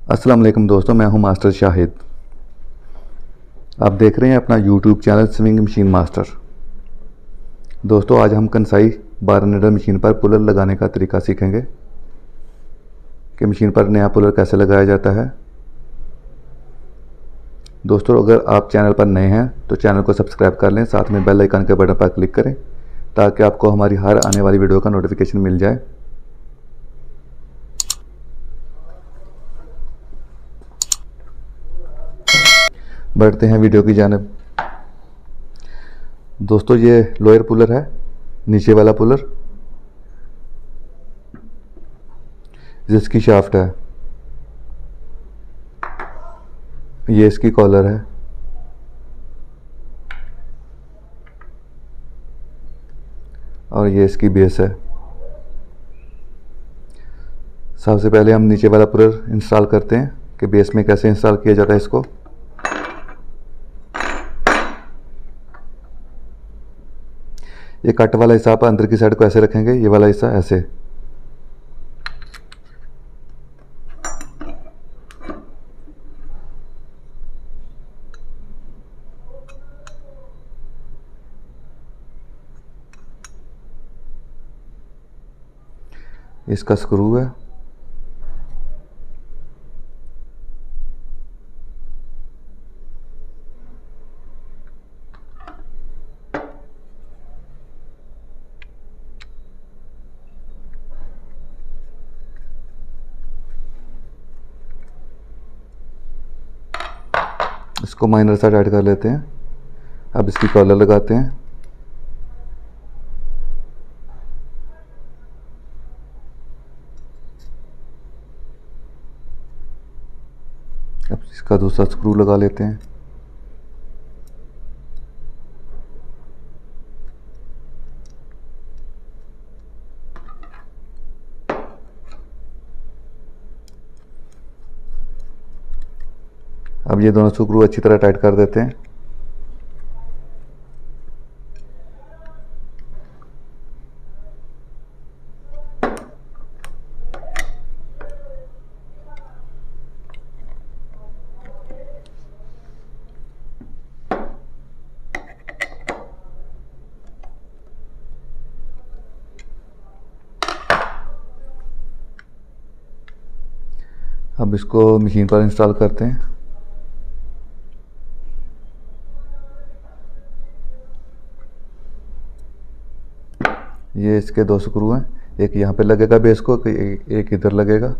अस्सलाम वालेकुम दोस्तों, मैं हूं मास्टर शाहिद। आप देख रहे हैं अपना YouTube channel swing machine master. दोस्तों, आज हम कंसाई 12 नीडल मशीन पर पुलर लगाने का तरीका सीखेंगे कि मशीन पर नया पुलर कैसे लगाया जाता है। दोस्तों, अगर आप चैनल पर नए हैं तो चैनल को सब्सक्राइब कर लें, साथ में बेल आइकन के बटन पर क्लिक करें ताकि आपको हमारी हर आने वाली वीडियो का नोटिफिकेशन मिल जाए। बढ़ते हैं वीडियो की जानिब। दोस्तों, ये लोअर पुलर है, नीचे वाला पुलर जिसकी शाफ्ट है। ये इसकी कॉलर है। और ये इसकी बेस है। सबसे पहले हम नीचे वाला पुलर इंस्टॉल करते हैं कि बेस में कैसे इंस्टॉल किया जाता है इसको। ये कट वाला हिस्सा आप अंदर की साइड को ऐसे रखेंगे, ये वाला हिस्सा ऐसे। इसका स्क्रू है। इसको माइनर सा टाइट कर लेते हैं। अब इसकी कॉलर लगाते हैं। अब इसका दूसरा स्क्रू लगा लेते हैं। अब ये दोनों स्क्रू अच्छी तरह टाइट कर देते हैं। अब इसको मशीन पर इंस्टॉल करते हैं। ये इसके दो स्क्रू हैं, एक यहाँ पे लगेगा बेस को, एक इधर लगेगा।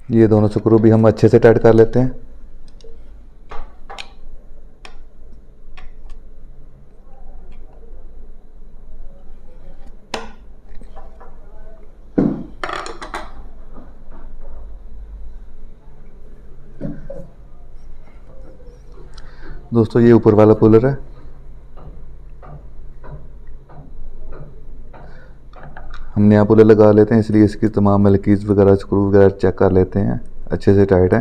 ये दोनों स्क्रू भी हम अच्छे से टाइट कर लेते हैं। दोस्तों, ये ऊपर वाला पुलर है। हम नया पुलर लगा लेते हैं, इसलिए इसकी तमाम मलकीज़ वगैरह स्क्रू वगैरह चेक कर लेते हैं अच्छे से टाइट है।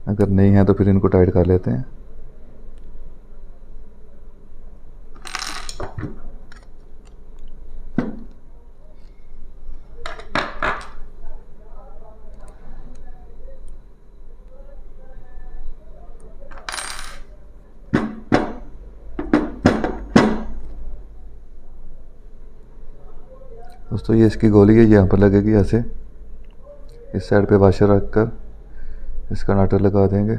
अगर नहीं है तो फिर इनको टाइट कर लेते हैं। दोस्तों, ये इसकी गोली है, यहाँ पर लगेगी ऐसे। इस साइड पे वाशर रखकर इसका नाटर लगा देंगे।